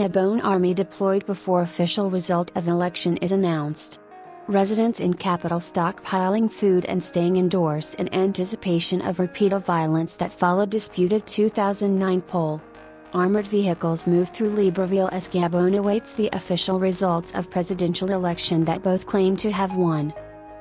Gabon army deployed before official result of election is announced. Residents in capital stockpiling food and staying indoors in anticipation of repeat of violence that followed disputed 2009 poll. Armored vehicles move through Libreville as Gabon awaits the official results of presidential election that both claim to have won.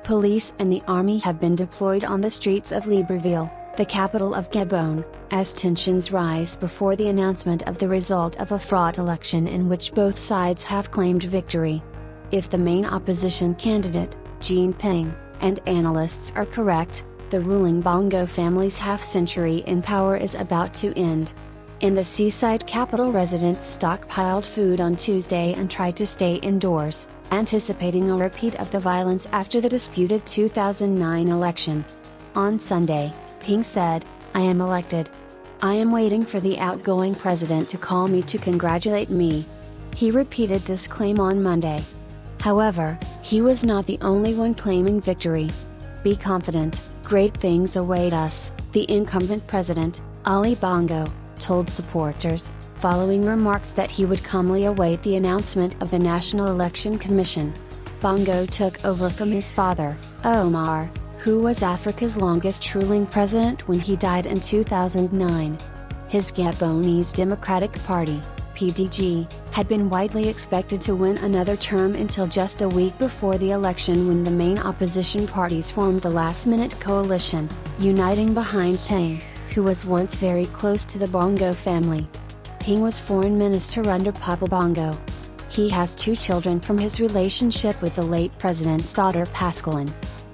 Police and the army have been deployed on the streets of Libreville, the capital of Gabon, as tensions rise before the announcement of the result of a fraught election in which both sides have claimed victory. If the main opposition candidate, Jean Ping, and analysts are correct, the ruling Bongo family's half-century in power is about to end. In the seaside capital, residents stockpiled food on Tuesday and tried to stay indoors, anticipating a repeat of the violence after the disputed 2009 election. On Sunday, Ping said, "I am elected. I am waiting for the outgoing president to call me to congratulate me." He repeated this claim on Monday. However, he was not the only one claiming victory. "Be confident, great things await us," the incumbent president, Ali Bongo, told supporters, following remarks that he would calmly await the announcement of the National Election Commission. Bongo took over from his father, Omar, who was Africa's longest ruling president when he died in 2009. His Gabonese Democratic Party, PDG, had been widely expected to win another term until just a week before the election, when the main opposition parties formed the last-minute coalition, uniting behind Ping, who was once very close to the Bongo family. Ping was foreign minister under Papa Bongo. He has 2 children from his relationship with the late president's daughter Pascaline.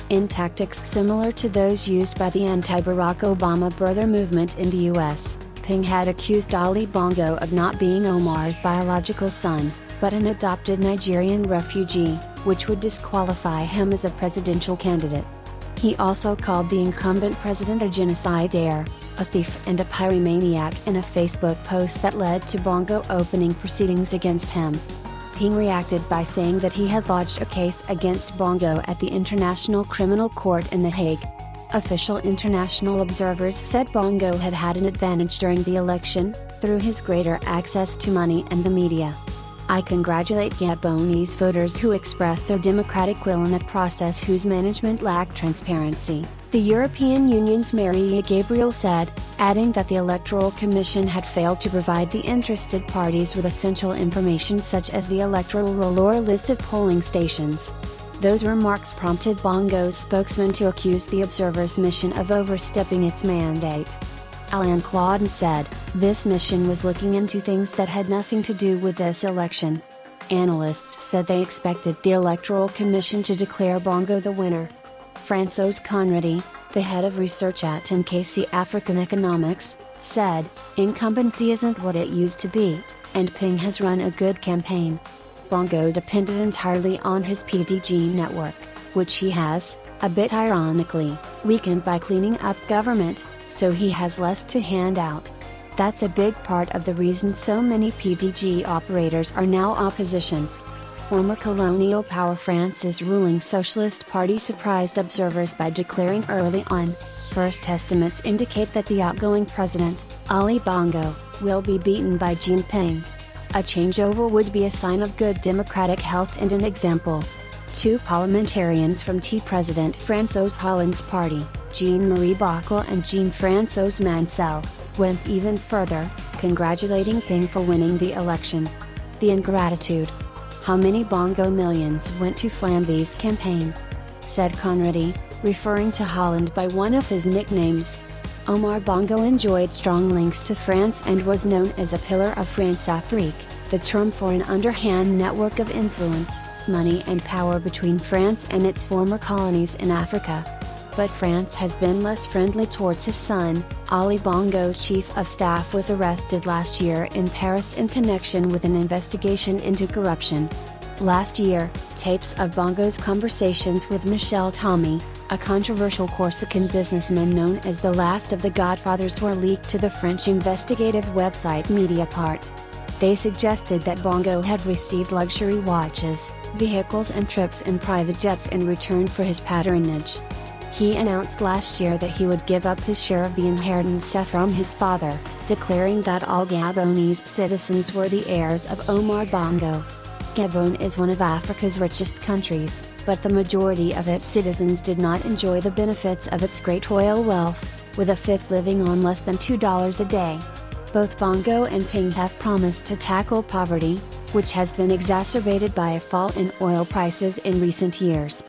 In tactics similar to those used by the anti-Barack Obama birther movement in the US, Ping had accused Ali Bongo of not being Omar's biological son, but an adopted Nigerian refugee, which would disqualify him as a presidential candidate. He also called the incumbent president a genocidaire, a thief and a pyromaniac in a Facebook post that led to Bongo opening proceedings against him. Ping reacted by saying that he had lodged a case against Bongo at the International Criminal Court in The Hague. Official international observers said Bongo had had an advantage during the election, through his greater access to money and the media. "I congratulate Gabonese voters who expressed their democratic will in a process whose management lacked transparency," the European Union's Maria Gabriel said, adding that the Electoral Commission had failed to provide the interested parties with essential information such as the electoral roll or list of polling stations. Those remarks prompted Bongo's spokesman to accuse the Observer's mission of overstepping its mandate. Alain Claude said, "This mission was looking into things that had nothing to do with this election." Analysts said they expected the Electoral Commission to declare Bongo the winner. François Conradi, the head of research at NKC African Economics, said, "Incumbency isn't what it used to be, and Ping has run a good campaign." Bongo depended entirely on his PDG network, which he has, a bit ironically, weakened by cleaning up government, so he has less to hand out. That's a big part of the reason so many PDG operators are now opposition. Former colonial power France's ruling Socialist Party surprised observers by declaring early on, first estimates indicate that the outgoing president, Ali Bongo, will be beaten by Jean Ping. A changeover would be a sign of good democratic health and an example. 2 parliamentarians from President François Hollande's party, Jean-Marie Bockel and Jean-François Mancel, went even further, congratulating Ping for winning the election. "The ingratitude. How many Bongo millions went to Flambe's campaign?" said Conradi, referring to Hollande by one of his nicknames. Omar Bongo enjoyed strong links to France and was known as a pillar of France-Afrique, the term for an underhand network of influence, money and power between France and its former colonies in Africa. But France has been less friendly towards his son. Ali Bongo's chief of staff was arrested last year in Paris in connection with an investigation into corruption. Last year, tapes of Bongo's conversations with Michel Thommy, a controversial Corsican businessman known as the last of the Godfathers, were leaked to the French investigative website Mediapart. They suggested that Bongo had received luxury watches, vehicles and trips in private jets in return for his patronage. He announced last year that he would give up his share of the inheritance from his father, declaring that all Gabonese citizens were the heirs of Armoured Bongo. Gabon is one of Africa's richest countries, but the majority of its citizens did not enjoy the benefits of its great oil wealth, with a fifth living on less than $2 a day. Both Bongo and Ping have promised to tackle poverty, which has been exacerbated by a fall in oil prices in recent years.